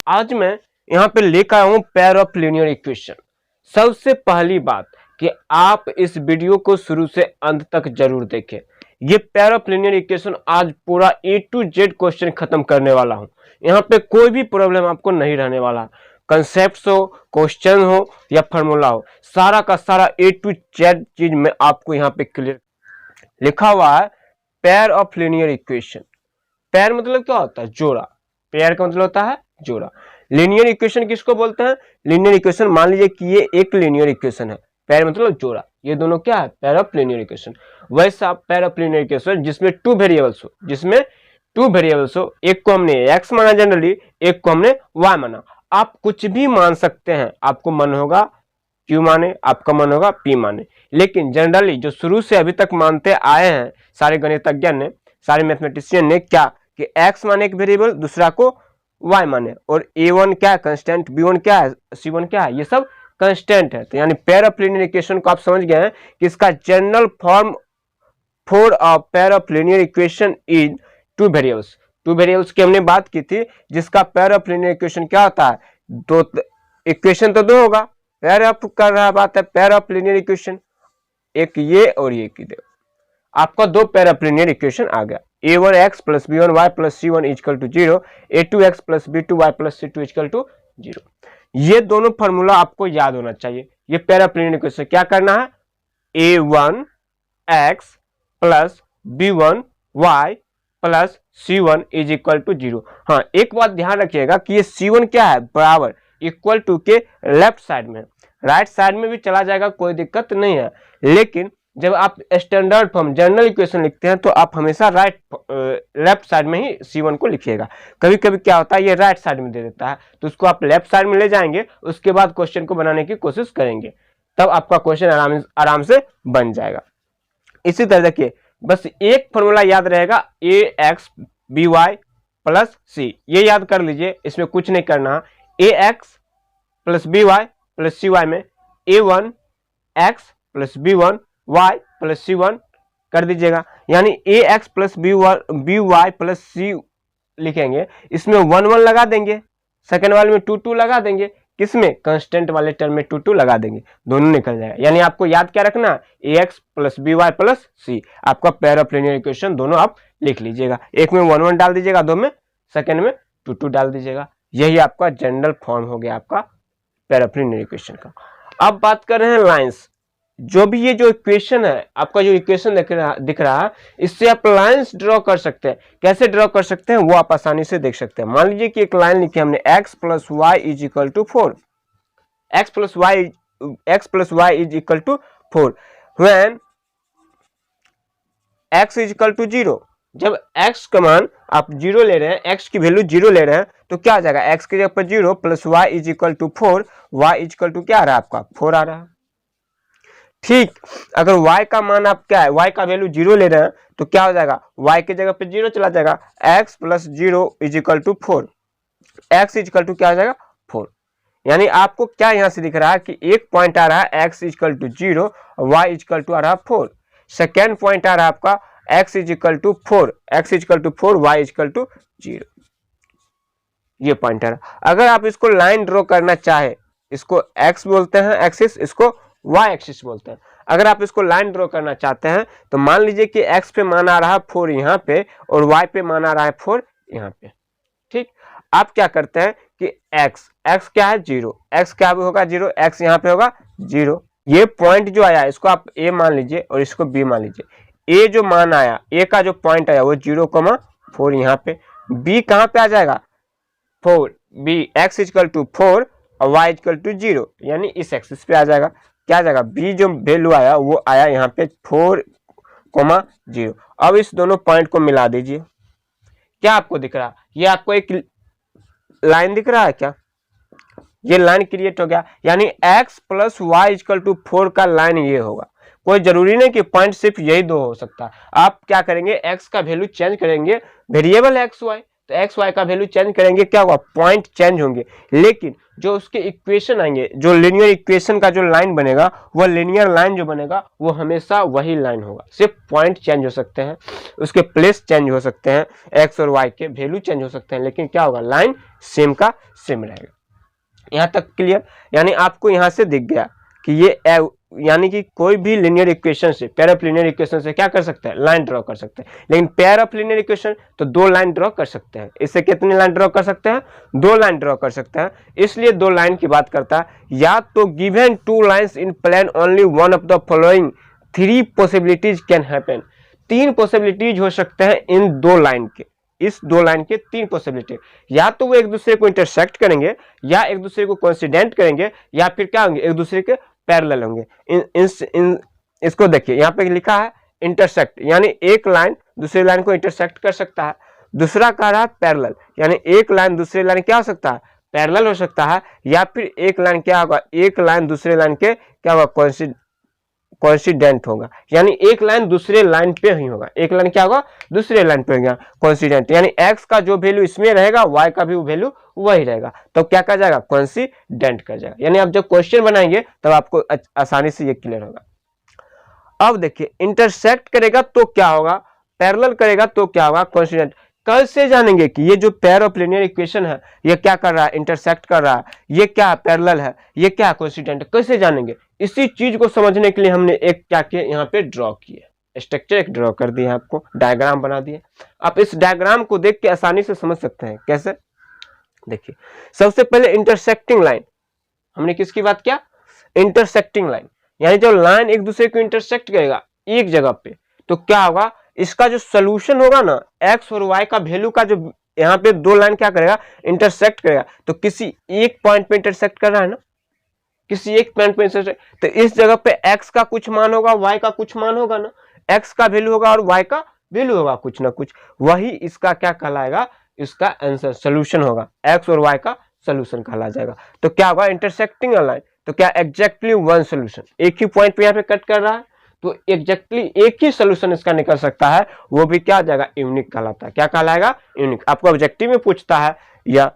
आज मैं यहाँ पे लेकर आया हूँ पेयर ऑफ लीनियर इक्वेशन। सबसे पहली बात कि आप इस वीडियो को शुरू से अंत तक जरूर देखें। ये पेयर ऑफ लीनियर इक्वेशन आज पूरा A to Z क्वेश्चन खत्म करने वाला हूँ। यहाँ पे कोई भी प्रॉब्लम आपको नहीं रहने वाला। कंसेप्ट हो, क्वेश्चन हो या फॉर्मूला हो, सारा का सारा A to Z चीज में आपको यहाँ पे क्लियर लिखा हुआ है। Pair of linear equation. Pair मतलब क्या होता है? जोड़ा। पेयर का मतलब होता है जोड़ा। लीनियर इक्वेशन किसको बोलते हैं? लीनियर इक्वेशन, मान लीजिए कि ये एक लीनियर इक्वेशन है, पेयर मतलब जोड़ा, ये दोनों क्या है? Pair of linear equation. वैसा पेयर ऑफ लीनियर इक्वेशन जिसमें टू वेरिएबल्स हो, एक को हमने x माना जनरली, एक को हमने y माना। आप कुछ भी मान सकते हैं, आपको मन होगा q माने, आपका मन होगा p माने, लेकिन जनरली जो शुरू से अभी तक मानते आए हैं सारे गणितज्ञ ने, सारे मैथमेटिशियन ने, क्या कि x माने एक वेरिएबल, दूसरा को y माने, और a1 क्या है? कांस्टेंट, b1 क्या है? c1 क्या है? ये सब कांस्टेंट है। तो यानी पेयर ऑफ लीनियर इक्वेशन को आप समझ गए हैं कि इसका general form for a pair of linear equation is two variables. Two variables की हमने बात की थी, जिसका पेयर ऑफ लीनियर इक्वेशन क्या होता है? दो इक्वेशन तो दो होगा, पेयर ऑफ कर रहा बात है पेयर ऑफ लीनियर इक्वेशन, एक ये और ये की दो, आपका दो पेयर ऑफ लीनियर इक्वेशन आ गया। a1x plus b1y plus c1 equal to 0, a2x plus b2y plus c2 equal to 0। ये दोनों फार्मूला आपको याद होना चाहिए। ये पेयर ऑफ लीनियर इक्वेशन क्या करना है? a1x plus b1y plus c1 is equal to 0। हाँ, एक बात ध्यान रखिएगा कि ये c1 क्या है? बराबर इक्वल टू के लेफ्ट साइड में, राइट साइड में भी चला जाएगा, कोई दिक्कत नहीं है, लेकिन जब आप स्टैंडर्ड फॉर्म जनरल इक्वेशन लिखते हैं तो आप हमेशा लेफ्ट साइड में ही c1 को लिखिएगा। कभी कभी क्या होता है, ये राइट साइड में दे देता है, तो उसको आप लेफ्ट साइड में ले जाएंगे, उसके बाद क्वेश्चन को बनाने की कोशिश करेंगे, तब आपका क्वेश्चन आराम से बन जाएगा। इसी तरह देखिए, बस एक फॉर्मूला याद रहेगा, ax by प्लस c, ये याद कर लीजिए, इसमें कुछ नहीं करना। ax plus by plus cy में a1x plus b1 y plus c1 कर दीजिएगा, यानी ax plus by plus c लिखेंगे, इसमें 1 1 लगा देंगे, सेकेंड वाले में 2 2 लगा देंगे, किसमें? कांस्टेंट वाले टर्म में 2 2 लगा देंगे, दोनों निकल जाएगा। यानी आपको याद क्या रखना? ax plus by plus c, आपका पेयर ऑफ लीनियर इक्वेशन दोनों आप लिख लीजिएगा। एक में 1 1 डाल दीजिएगा, दो में, सेकेंड में 2 2 डाल दीजिएगा। यही आपका जनरल फॉर्म हो गया आपका पेयर ऑफ लीनियर इक्वेशन का। अब बात कर रहे हैं लाइंस। जो भी ये जो इक्वेशन है, आपका जो इक्वेशन दिख रहा है, इससे आप लाइंस ड्रॉ कर सकते हैं। कैसे ड्रॉ कर सकते हैं वो आप आसानी से देख सकते हैं। मान लीजिए कि एक लाइन लिखी हमने x plus y is equal to 4, x plus y is equal to 4 when x is equal to 0। जब x का मान आप 0 ले रहे हैं, x की वैल्यू 0 ले रहे हैं, तो क्या आ जाएगा? x की जगह पर 0 plus y is equal to 4, y is equal to क्या आ रहा है आपका? 4 आ रहा है। ठीक, अगर y का मान आप क्या है, y का वैल्यू 0 ले रहे हैं, तो क्या हो जाएगा? y की जगह पे 0 चला जाएगा, x plus 0 is equal to 4, x is equal to क्या हो जाएगा? 4। यानी आपको क्या यहां से दिख रहा है कि एक पॉइंट आ रहा है x इज इक्वल टू 0 और y इज इक्वल टू आ रहा है 4। सेकेंड पॉइंट आ रहा है आपका x is equal to 4, x is equal to 4, y is equal to 0। ये पॉइंट आ रहा है। अगर आप इसको लाइन ड्रॉ करना चाहे, इसको x बोलते हैं एक्सिस, इसको y एक्सिस बोलते हैं। अगर आप इसको लाइन ड्रॉ करना चाहते हैं तो मान लीजिए कि x पे मान आ रहा है 4 यहाँ पे और y पे मान आ रहा है 4 यहाँ पे। ठीक, आप क्या करते हैं कि x क्या है? 0, x क्या होगा? 0, x यहाँ पे होगा 0। ये पॉइंट जो आया इसको आप a मान लीजिए और इसको b मान लीजिए। a जो मान आया, a का जो पॉइंट आया वो 0,4 यहाँ पे, b कहाँ पे आ जाएगा? 4, b x इक्वल टू 4 और y इक्वल टू 0, यानी इस एक्सिस पे आ जाएगा। क्या आ जाएगा? b जो वैल्यू आया वो आया यहाँ पे 4,0। अब इस दोनों पॉइंट को मिला दीजिए। क्या आपको दिख रहा है? ये आपको एक लाइन दिख रहा है क्या? ये लाइन क्रिएट हो गया, यानी x plus y equal to 4 का लाइन ये होगा। कोई जरूरी नहीं कि पॉइंट सिर्फ यही दो हो सकता है। आप क्या करेंगे? x का वैल्यू चेंज करेंगे, वेरिएबल x y, तो एक्स वाई का वैल्यू चेंज करेंगे, क्या होगा, पॉइंट चेंज होंगे, लेकिन जो उसके इक्वेशन आएंगे, जो लीनियर इक्वेशन का जो लाइन बनेगा, वह लीनियर लाइन जो बनेगा वो हमेशा वही लाइन होगा, सिर्फ पॉइंट चेंज हो सकते हैं, उसके प्लेस चेंज हो सकते हैं, एक्स और वाई के वैल्यू चेंज हो सकते हैं, लेकिन क्या होगा, लाइन सेम का सेम रहेगा। यहाँ तक क्लियर? यानी आपको यहाँ से दिख गया कि ये यानी कि कोई भी लीनियर इक्वेशन से, पेयर ऑफ लीनियर इक्वेशन से क्या कर सकते हैं, लाइन ड्रॉ कर सकते हैं, लेकिन पेयर ऑफ लीनियर इक्वेशन तो दो लाइन ड्रॉ कर सकते हैं। इससे कितनी लाइन ड्रॉ कर सकते हैं, दो लाइन ड्रॉ कर सकते हैं, इसलिए दो लाइन की बात करता है। या तो given two lines in plane only one of the following three possibilities can happen, तीन पॉसिबिलिटीज हो सकते हैं इन दो लाइन के, इस दो लाइन के तीन पॉसिबिलिटी, या तो वो एक दूसरे को इंटरसेक्ट करेंगे, या एक दूसरे को कोइंसिडेंट करेंगे, या फिर क्या होंगे, एक दूसरे के पैरेलल होंगे। इसको देखिए यहाँ पे लिखा है इंटरसेक्ट, यानी एक लाइन दूसरी लाइन को इंटरसेक्ट कर सकता है। दूसरा कह रहा है पैरेलल, यानी एक लाइन दूसरी लाइन क्या हो सकता है, पैरेलल हो सकता है, या फिर एक लाइन क्या होगा, एक लाइन दूसरे लाइन के क्या होगा, कोइंसिडेंट होगा, यानी एक लाइन दूसरे लाइन पे ही होगा, एक लाइन क्या होगा, दूसरे लाइन पे होगा कोइंसिडेंट, यानी एक्स का जो वैल्यू इसमें रहेगा वाई का भी वैल्यू वही रहेगा, तो क्या कर जाएगा, कोइंसिडेंट कर जाएगा। यानी आप जब क्वेश्चन बनाएंगे तब आपको आसानी से ये क्लियर होगा। अब देखिए इंटरसेक्ट करेगा तो क्या होगा, पैरेलल करेगा तो क्या होगा, कोइंसिडेंट। कैसे जानेंगे कि ये जो पेयर ऑफ लीनियर इक्वेशन है ये क्या कर रहा है, इंटरसेक्ट कर रहा है, ये क्या पैरेलल है, ये क्या कोइंसिडेंट, कैसे जानेंगे? इसी चीज को समझने के लिए हमने एक क्या किया, यहाँ पे ड्रॉ किया, स्ट्रक्चर एक ड्रॉ कर दिया, आपको डायग्राम बना दिया। आप इस डायग्राम को देख के आसानी से समझ सकते हैं। कैसे? देखिए सबसे पहले इंटरसेक्टिंग लाइन, हमने किसकी बात किया, इंटरसेक्टिंग लाइन, यानी जब लाइन एक दूसरे को इंटरसेक्ट करेगा एक जगह पे, तो क्या होगा, इसका जो सोल्यूशन होगा ना, एक्स और वाई का वैल्यू का जो यहाँ पे दो लाइन क्या करेगा, इंटरसेक्ट करेगा, तो किसी एक पॉइंट पे इंटरसेक्ट कर रहा है ना, किसी एक पॉइंट पे इंटरसेक्ट, तो इस जगह पे एक्स का कुछ मान होगा, वाई का कुछ मान होगा ना, एक्स का वैल्यू होगा और वाई का वैल्यू होगा कुछ ना कुछ, वही इसका क्या कहलाएगा, इसका आंसर सोल्यूशन होगा, एक्स और वाई का सोल्यूशन कहला जाएगा। तो क्या होगा, इंटरसेक्टिंग लाइन, तो क्या एग्जैक्टली वन सोल्यूशन, एक ही पॉइंट पे यहाँ पे कट कर रहा है, तो एग्जैक्टली एक ही सोल्यूशन इसका निकल सकता है, वो भी क्या आ जाएगा, यूनिक कहलाता है। क्या कहलाएगा, यूनिक। आपको ऑब्जेक्टिव में पूछता है या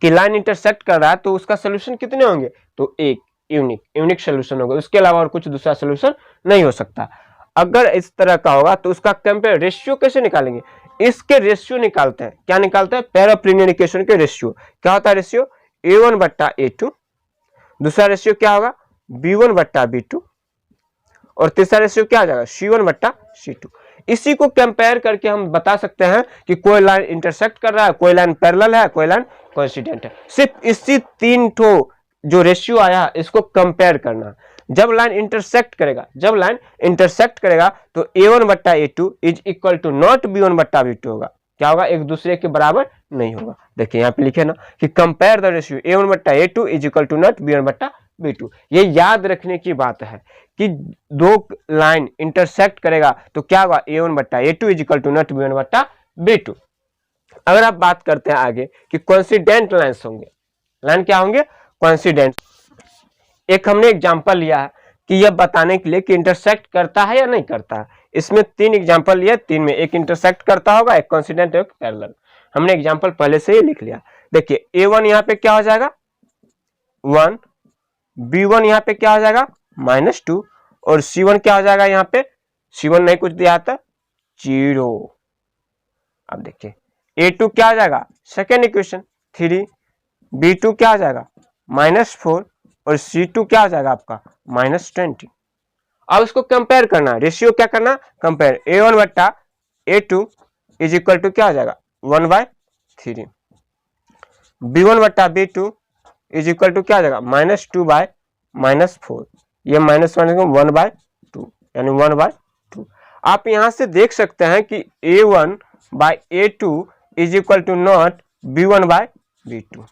कि लाइन इंटरसेक्ट कर रहा है तो उसका सोल्यूशन कितने होंगे, तो एक, यूनिक सोल्यूशन होगा, उसके अलावा और कुछ दूसरा सोल्यूशन नहीं हो सकता। अगर इस तरह का होगा तो उसका कंपेयर रेशियो कैसे निकालेंगे, इसके रेशियो निकालते हैं। क्या निकालते हैं, पेयर ऑफ लीनियर इक्वेशन के रेशियो। क्या होता है रेशियो, a1 बट्टा a2, दूसरा रेशियो क्या होगा, b1 बट्टा b2, और तीसरा रेशियो क्या आ जाएगा, c1 बट्टा c2। इसी को कंपेयर करके हम बता सकते हैं कि कोई लाइन इंटरसेक्ट कर रहा है, कोई लाइन पैरेलल है, कोई लाइन कोइंसिडेंट है। सिर्फ इसी तीन ठो जो रेशियो आया इसको कंपेयर करना। जब लाइन इंटरसेक्ट करेगा तो a1 बट्टा a2 is equal to not b1 बट्टा b2 होगा। क्या होगा, एक दूसरे के बराबर नहीं होगा। देखिए यहाँ पे लिखे ना कि कंपेयर द रेशियो a1 बट्टा a2 is equal to not b1 बट्टा b2। ये याद रखने की बात है कि दो लाइन इंटरसेक्ट करेगा तो क्या होगा, a1 बट्टा a2 is equal to not b1 बट्टा b2। अगर आप बात करते हैं आगे कि कोइंसिडेंट लाइन्स होंगे, लाइन क्या होंगे, कोइंसिडेंट। एक हमने एग्जांपल लिया है कि यह बताने के लिए कि इंटरसेक्ट करता है या नहीं करता है। इसमें तीन एग्जांपल लिए, तीन में एक इंटरसेक्ट करता होगा, एक कोइंसिडेंट, एक पैरेलल। हमने एग्जांपल पहले से ही लिख लिया। देखिए a1 यहाँ पे क्या हो जाएगा 1, b1 यहाँ पे क्या हो जाएगा -2, और c1 क्या हो जाएगा, यहाँ पे c1 नहीं कुछ दिया था 0। अब देखिए a2 क्या आ जाएगा, सेकेंड इक्वेशन 3, b2 क्या आ जाएगा -4, और c2 क्या आ जाएगा आपका -20। अब इसको कंपेयर करना, रेशियो क्या करना, कंपेयर a1 बट्टा a2 इज इक्वल टू क्या आ जाएगा 1/3, b1 बट्टा b2 इज इक्वल टू क्या आ जाएगा -2/-4, ये -1/2 यानी 1/2। आप यहां से देख सकते हैं कि a1/a2 is equal to not b1/b2।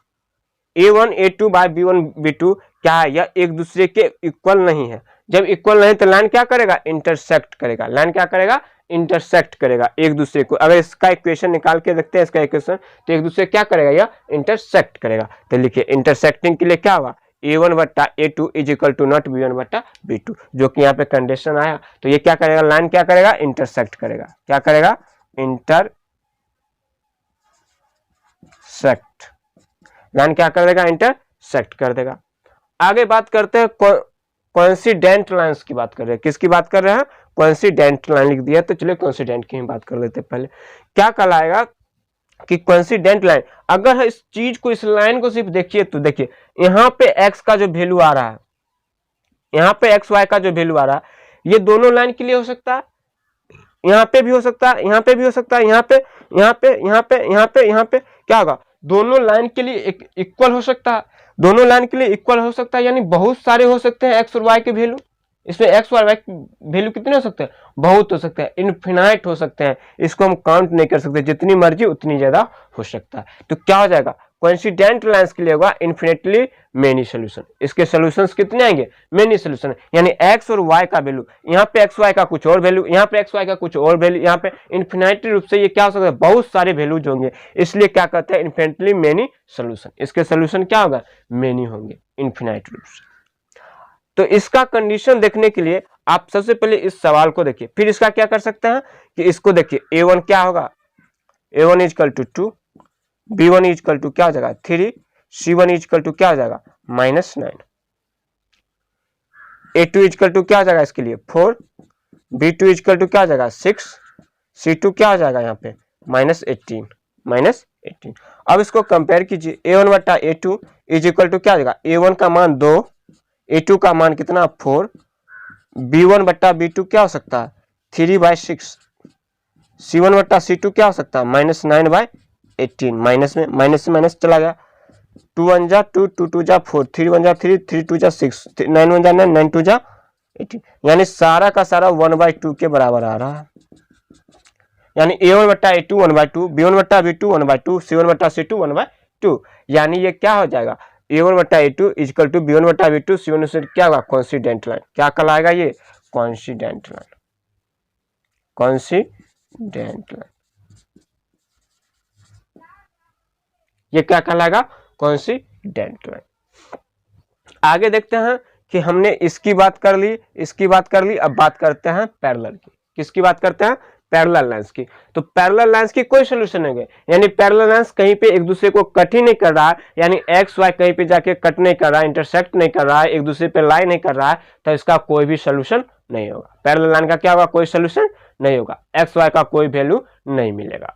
a1 a2 by b1 b2 क्या है, यह एक दूसरे के इक्वल नहीं है। जब इक्वल नहीं तो लाइन क्या करेगा, इंटरसेक्ट करेगा। लाइन क्या करेगा, इंटरसेक्ट करेगा एक दूसरे को। अगर इसका इक्वेशन निकाल के देखते हैं, इसका इक्वेशन, तो एक दूसरे क्या करेगा, यह इंटरसेक्ट करेगा। तो लिखिए इंटरसेक्टिंग के लिए क्या होगा, a1 बट्टा a2 is equal to not b1 बट्टा b2, जो कि यहाँ पे कंडीशन आया। तो ये क्या करेगा, लाइन क्या करेगा, इंटरसेक्ट करेगा। क्या करेगा, इंटरसेक्ट, लाइन क्या कर देगा, इंटरसेक्ट कर देगा। आगे बात करते हैं कोइंसिडेंट लाइंस की बात कर रहे हैं। किसकी बात कर रहे हैं, कोइंसिडेंट लाइन लिख दिया, तो चलिए कोइंसिडेंट की ही बात कर लेते हैं। पहले क्या कहलाएगा कि कोइंसिडेंट लाइन, अगर इस चीज को, इस लाइन को सिर्फ देखिए तो देखिए यहाँ पे एक्स का जो वैल्यू आ रहा है, यहाँ पे एक्स वाई का जो वैल्यू आ रहा है, ये दोनों लाइन के लिए हो सकता है, यहाँ पे भी हो सकता है, यहाँ पे भी हो सकता है, यहाँ पे, यहाँ पे, यहाँ पे, यहाँ पे, यहाँ पे, क्या होगा, दोनों लाइन के लिए इक्वल हो सकता है, दोनों लाइन के लिए इक्वल हो सकता है, यानी बहुत सारे हो सकते हैं एक्स और वाई के वैल्यू। इसमें एक्स और वाई की वैल्यू कितने हो सकते हैं, बहुत हो सकते हैं, इनफिनाइट हो सकते हैं, इसको हम काउंट नहीं कर सकते, जितनी मर्जी उतनी ज्यादा हो सकता है। तो क्या हो जाएगा, कोइंसिडेंट लाइंस के लिए होगा इन्फिनिटली मेनी सोल्यूशन। इसके सोल्यूशंस कितने आएंगे, मेनी सोल्यूशन, यानी एक्स और वाई का वैल्यू, यहाँ पे एक्स वाई का कुछ और वैल्यू, यहाँ पे एक्स वाई का कुछ और वैल्यू, यहाँ पे इन्फिनिटी रूप से ये क्या हो सकता है, बहुत सारे वैल्यूज होंगे, इसलिए क्या कहते हैं, इन्फिनिटली मेनी सोल्यूशन। इसके सोल्यूशन क्या होगा, मेनी होंगे, इन्फिनाइट रूप से। तो इसका कंडीशन देखने के लिए आप सबसे पहले इस सवाल को देखिए, फिर इसका क्या कर सकते हैं कि इसको देखिए, a1 क्या होगा, a1 equal to 2, b1 equal to क्या हो जाएगा 3, c1 इक्वल टू क्या हो जाएगा -9, a2 इक्वल टू क्या हो जाएगा इसके लिए 4, b2 इक्वल टू क्या हो जाएगा 6, c2 क्या हो जाएगा यहाँ पे -18। अब इसको कंपेयर कीजिए, a1 बटा a2 इज इक्वल टू क्या हो जाएगा, a1 का मान 2, a2 का मान कितना 4, b1 बट्टा b2 क्या हो सकता है 3/6, c1 बट्टा c2 क्या हो सकता है -9/18, माइनस में माइनस से माइनस चला गया, 2 1 जा 2, 2 2 जा 4, 3 1 जा 3, 3 2 जा 6, 9 1 जा 9, 9 2 जा 18, यानी सारा का सारा 1/2 के बराबर आ रहा है। यानी a1 बट्टा a2 1/2, b1 बट्टा b2 1/2, c1 बट्टा c2 1/2, यानी ये क्या हो जाएगा, a1 बट्टा a2 इक्वल टू b1 बट्टा b2 c1 से क्या होगा, कोइंसिडेंट लाइन। क्या कहलाएगा ये, कोइंसिडेंट लाइन, कोइंसिडेंट लाइन, ये क्या कहलाएगा, कोइंसिडेंट लाइन। आगे देखते हैं कि हमने इसकी बात कर ली, इसकी बात कर ली, अब बात करते हैं पैरेलल की। किसकी बात करते हैं, पैरेलल लाइंस की। तो पैरेलल लाइंस की कोई सोल्यूशन नहीं है, यानी पैरेलल लाइंस कहीं पे एक दूसरे को कट ही नहीं कर रहा है, यानी एक्स वाई कहीं पे जाके कट नहीं कर रहा है, इंटरसेक्ट नहीं कर रहा है, एक दूसरे पे लाई नहीं कर रहा है, तो इसका कोई भी सोल्यूशन नहीं होगा। पैरेलल लाइन का क्या होगा, कोई सोल्यूशन नहीं होगा, एक्स वाई का कोई वैल्यू नहीं मिलेगा,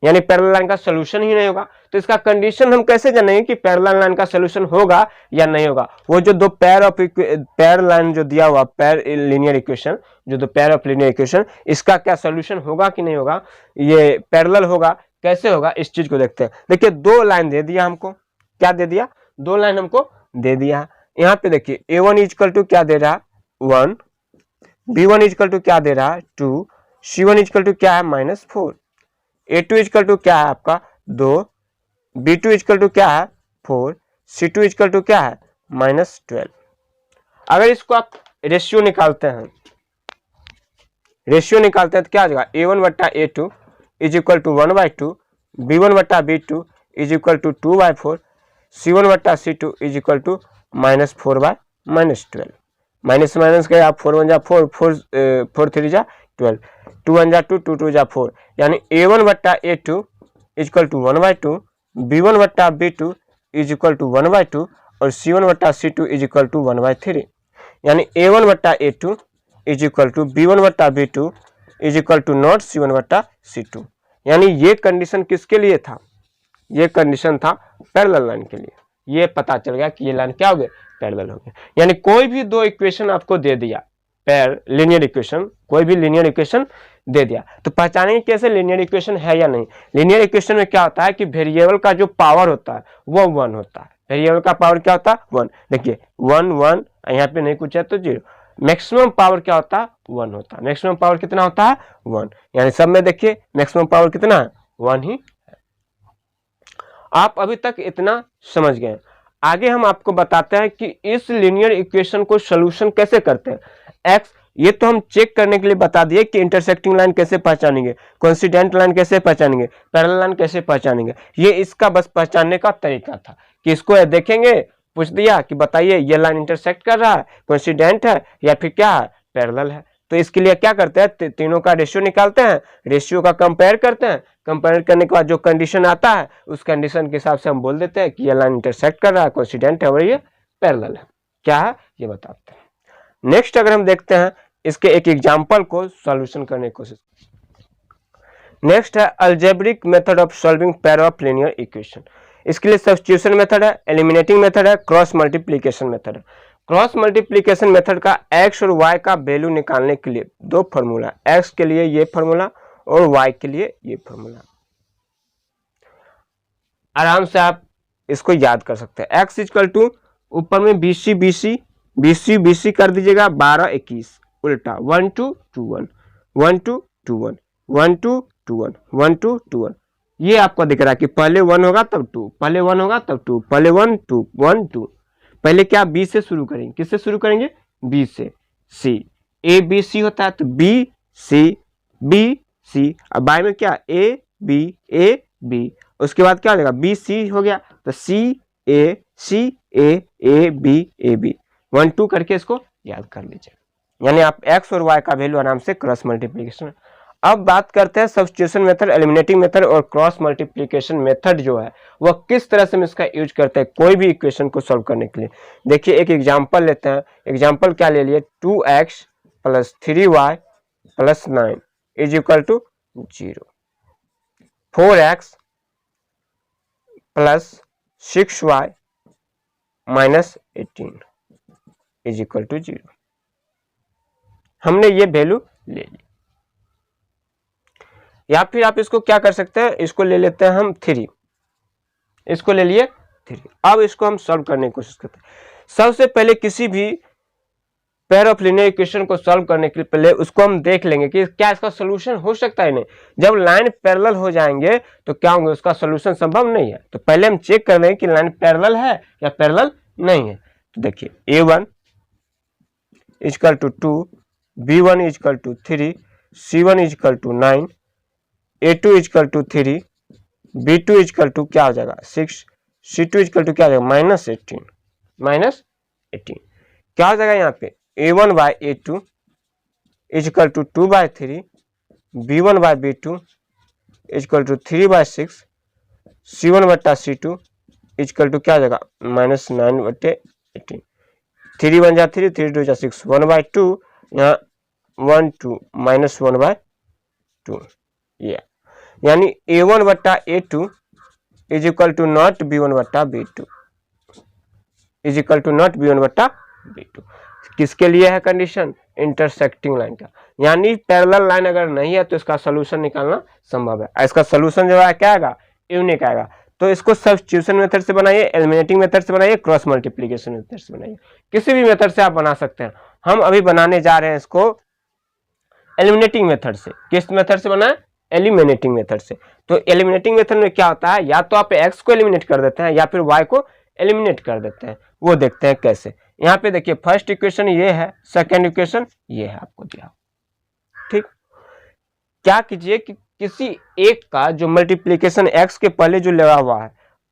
यानी पैरेलल लाइन का सोल्यूशन ही नहीं होगा। तो इसका कंडीशन हम कैसे जानेंगे कि पैरेलल लाइन का सोल्यूशन होगा या नहीं होगा, वो जो दो पैर लाइन जो दिया हुआ, पैर लीनियर इक्वेशन, जो दो पैर ऑफ लीनियर इक्वेशन, इसका क्या सोल्यूशन होगा कि नहीं होगा, ये पैरेलल होगा कैसे होगा, इस चीज को देखते हैं। देखिए दो लाइन दे दिया हमको, क्या दे दिया, दो लाइन हमको दे दिया। यहाँ पे देखिए a1 इक्वल टू क्या दे रहा 1, b1 इक्वल टू क्या दे रहा 2, c1 इक्वल टू क्या है -4, a2 इक्वल टू क्या है आपका 2, b2 इक्वल टू क्या है 4, c2 इक्वल टू क्या है -12। अगर इसको आप रेशियो निकालते हैं, रेशियो निकालते हैं तो क्या आ जाएगा, a1 बट्टा a2 is equal to 1/2, b1 बट्टा b2 is equal to 2/4, c1 बट्टा c2 is equal to -4/12। Minus minus गए आप, 4 1 जा 4, 4 3 जा 12, 2 1 जा 2, 2 2 जा 4, यानी a1 बट्टा a2 इक्वल टू 1/2, b1 बट्टा b2 इज इक्वल टू 1/2 और c1 बट्टा c2 इज इक्वल टू 1/3, यानी a1 बट्टा a2 is equal to b1 बट्टा b2 is equal to not c1 बट्टा c2। यानी ये कंडीशन किसके लिए था, ये कंडीशन था पैरेलल लाइन के लिए। ये पता चल गया कि ये लाइन क्या हो गया, पैरेलल हो गया। यानी कोई भी दो इक्वेशन आपको दे दिया, पैर लीनियर इक्वेशन, कोई भी लीनियर इक्वेशन दे दिया, तो पहचानेंगे कैसे लीनियर इक्वेशन है या नहीं। लीनियर इक्वेशन में क्या होता है कि वेरिएबल का जो पावर होता है वो 1 होता है, वेरिएबल का पावर क्या होता है 1। देखिए 1 1, यहाँ पे नहीं कुछ है तो 0, मैक्सिमम पावर क्या होता है 1 होता है। मैक्सिमम पावर कितना होता है 1, यानी सब में देखिए मैक्सिमम पावर कितना है 1 ही है। आप अभी तक इतना समझ गए। आगे हम आपको बताते हैं कि इस लीनियर इक्वेशन को सोल्यूशन कैसे करते हैं। एक्स, ये तो हम चेक करने के लिए बता दिए कि इंटरसेक्टिंग लाइन कैसे पहचानेंगे, कोइंसिडेंट लाइन कैसे पहचानेंगे, पैरेलल लाइन कैसे पहचानेंगे, ये इसका बस पहचानने का तरीका था कि इसको देखेंगे, पूछ दिया कि बताइए ये लाइन इंटरसेक्ट कर रहा है, कोइंसिडेंट है या फिर क्या है, पैरेलल है। तो इसके लिए क्या करते हैं, तीनों का रेशियो निकालते हैं, रेशियो का कंपेयर करते हैं, कंपेयर करने के बाद जो कंडीशन आता है उस कंडीशन के हिसाब से हम बोल देते हैं कि ये लाइन इंटरसेक्ट कर रहा है, कोइंसिडेंट है और ये पैरेलल है। क्या है ये बताते हैं। नेक्स्ट अगर हम देखते हैं इसके एक एग्जांपल को सॉल्यूशन करने की कोशिश। नेक्स्ट है algebraic method of solving pair of linear equation. इसके लिए सब्स्टिट्यूशन मेथड है, एलिमिनेटिंग मेथड है, क्रॉस मल्टीप्लिकेशन मेथड है। क्रॉस मल्टीप्लिकेशन मेथड का x और y का वैल्यू निकालने के लिए दो फॉर्मूला, x के लिए ये फॉर्मूला और y के लिए ये फॉर्मूला। आराम से आप इसको याद कर सकते हैं। x इक्वल टू ऊपर में BC BC BC BC कर दीजिएगा 12 21 उल्टा 1 2 2 1 1 2 2 1 1 2 2 1 1 2 2 1। ये आपको दिख रहा है कि पहले 1 होगा तब 2, पहले 1 होगा तब 2, पहले 1 2 1 2। पहले क्या बी से शुरू करेंगे, किससे शुरू करेंगे, बी से। सी ए बी सी होता है तो बी सी, अब बाय में क्या ए बी, उसके बाद क्या हो जाएगा बी सी हो गया तो सी ए बी 1 2 करके इसको याद कर लीजिए। यानी आप एक्स और वाई का वैल्यू आराम से क्रॉस मल्टीप्लिकेशन। अब बात करते हैं सब्स्टिट्यूशन मेथड, एलिमिनेटिंग मेथड और क्रॉस मल्टीप्लिकेशन मेथड जो है वह किस तरह से हम इसका यूज करते हैं कोई भी इक्वेशन को सॉल्व करने के लिए। देखिए एक एग्जांपल लेते हैं। एग्जांपल क्या ले लिए, 2x + 3y + 9 is equal to 0, 4x + 6y - 18 is equal to 0। हमने ये वैल्यू ले ली। या फिर आप इसको क्या कर सकते हैं, इसको ले लेते हैं हम 3, इसको ले लिए 3। अब इसको हम सॉल्व करने की कोशिश करते हैं। सबसे पहले किसी भी पेयर ऑफ लीनियर इक्वेशन को सॉल्व करने के लिए पहले उसको हम देख लेंगे कि क्या इसका सोल्यूशन हो सकता है नहीं। जब लाइन पैरेलल हो जाएंगे तो क्या होंगे, उसका सोल्यूशन संभव नहीं है। तो पहले हम चेक कर लेंगे कि लाइन पैरेलल है या पैरेलल नहीं है। तो देखिए a1 = 2, b1 = 3, c1 = 9, a2 = 3, b2 = क्या हो जाएगा 6, c2 = क्या हो जाएगा -18 क्या हो जाएगा यहाँ पे a1/a2 = 2/3, b1/b2 = 3/6, c1/c2 = क्या हो जाएगा -9/18। 3 1 जा 3, 3 2 जा 6, 1/2 यहाँ 1 2 -1/2 ये यानी a1/a2 = not b1/b2 not b1/b2। किसके लिए है कंडीशन, इंटरसेक्टिंग लाइन का। यानी पैरेलल लाइन अगर नहीं है तो इसका सोल्यूशन निकालना संभव है। इसका सोल्यूशन जो है क्या आएगा, यूनिक आएगा। तो इसको सब्स्टिट्यूशन मेथड से बनाइए, एलिमिनेटिंग मेथड से बनाइए, क्रॉस मल्टीप्लिकेशन मेथड से बनाइए, किसी भी मेथड से आप बना सकते हैं। हम अभी बनाने जा रहे हैं इसको एलिमिनेटिंग मेथड से। किस मेथड से बनाए, एलिमिनेटिंग मेथड से। तो एलिमिनेटिंग मेथड में क्या होता है, या तो आप x को एलिमिनेट कर देते हैं या फिर y को एलिमिनेट कर देते हैं। वो देखते हैं कैसे। यहाँ पे देखिए फर्स्ट इक्वेशन ये है, सेकंड इक्वेशन ये है आपको दिया, ठीक। क्या कीजिए कि किसी एक का जो मल्टीप्लिकेशन x के पहले जो लगा हुआ है,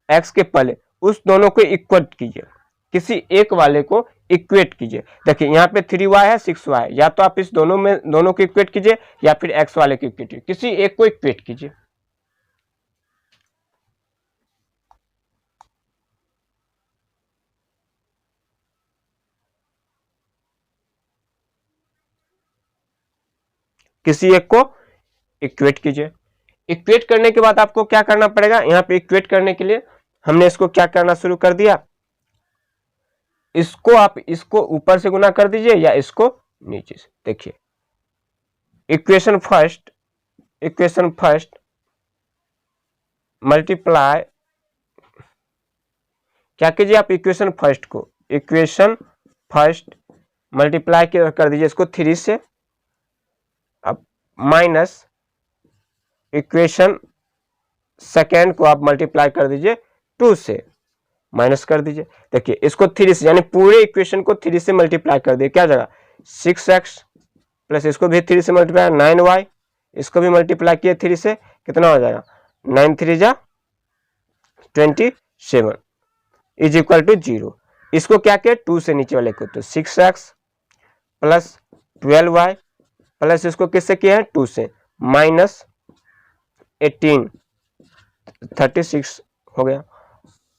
x के पहले उस दोनों को इक्वेट कीजिए, किसी एक वाले को इक्वेट कीजिए। देखिए यहाँ पे 3y है 6y, या तो आप इस दोनों को इक्वेट कीजिए या फिर x वाले को इक्वेट कीजिए, किसी एक को इक्वेट कीजिए। किसी एक को इक्वेट कीजिए। इक्वेट करने के बाद आपको क्या करना पड़ेगा, यहाँ पे इक्वेट करने के लिए हमने इसको क्या करना शुरू कर दिया, इसको आप इसको ऊपर से गुना कर दीजिए या इसको नीचे से। देखिए इक्वेशन फर्स्ट मल्टीप्लाई, क्या कीजिए आप इक्वेशन फर्स्ट मल्टीप्लाई कर दीजिए इसको 3 से, अब माइनस इक्वेशन सेकेंड को आप मल्टीप्लाई कर दीजिए 2 से, माइनस कर दीजिए। देखिए इसको 3 से, यानी पूरे इक्वेशन को 3 से मल्टीप्लाई कर दिए, क्या जाएगा 6x प्लस इसको भी 3 से मल्टीप्लाई 9y, इसको भी मल्टीप्लाई किए 3 से, कितना हो जाएगा 9 3 जा 27 इज इक्वल टू 0। इसको क्या किया 2 से नीचे वाले को, तो 6x प्लस 12y प्लस इसको किससे किया है 2 से, माइनस 18 36 हो गया।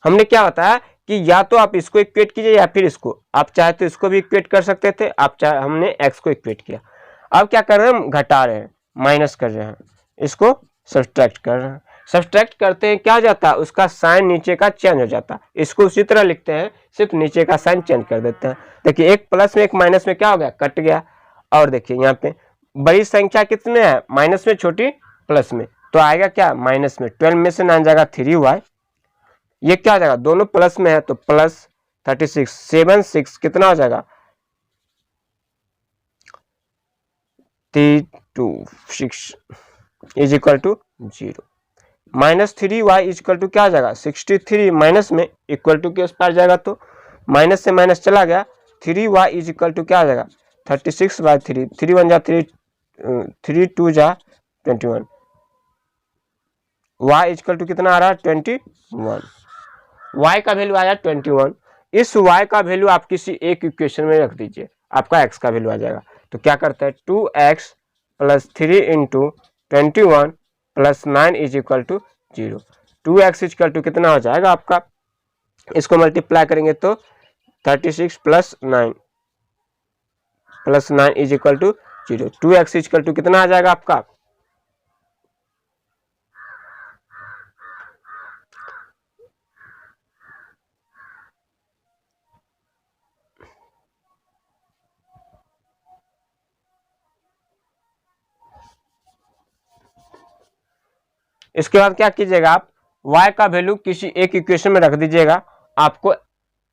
हमने क्या बताया कि या तो आप इसको इक्वेट कीजिए या फिर इसको, आप चाहे तो इसको भी इक्वेट कर सकते थे, आप चाहे, हमने x को इक्वेट किया। अब क्या कर रहे हैं, हम घटा रहे हैं, माइनस कर रहे हैं, इसको सब्सट्रैक्ट कर रहे हैं। सब्सट्रैक्ट करते हैं क्या जाता है, उसका साइन नीचे का चेंज हो जाता है। इसको उसी तरह लिखते हैं, सिर्फ नीचे का साइन चेंज कर देते हैं। देखिए एक प्लस में एक माइनस में क्या हो गया, कट गया। और देखिए यहाँ पे बड़ी संख्या कितने है, माइनस में, छोटी प्लस में, तो आएगा क्या, माइनस में। 12 में से 9 जाएगा 3y, ये क्या हो जाएगा, दोनों प्लस में है तो प्लस 36, 7 6 कितना हो जाएगा, 3 2 6 is equal to 0। Minus 3y is equal to क्या आ जाएगा, 63, माइनस में इक्वल टू के उस पार जाएगा तो माइनस से माइनस चला गया, 3y इज इक्वल टू क्या आ जाएगा, 36/3, 3 1 जा 3, 3 2 जा 21, y इज इक्वल टू कितना आ रहा है, 21। y का वैल्यू आया 21। इस y का वैल्यू आप किसी एक इक्वेशन में रख दीजिए, आपका x का वैल्यू आ जाएगा। तो क्या करते हैं, 2x plus 3 into 21 plus 9 is equal to 0। 2x is equal to कितना हो जाएगा आपका, इसको मल्टीप्लाई करेंगे तो 36 plus 9 is equal to 0। 2x is equal to कितना आ जाएगा आपका, इसके बाद क्या कीजिएगा, आप y का वैल्यू किसी एक इक्वेशन में रख दीजिएगा, आपको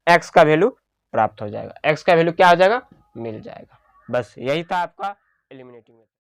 x का वैल्यू प्राप्त हो जाएगा, x का वैल्यू क्या हो जाएगा, मिल जाएगा। बस यही था आपका एलिमिनेटिंग।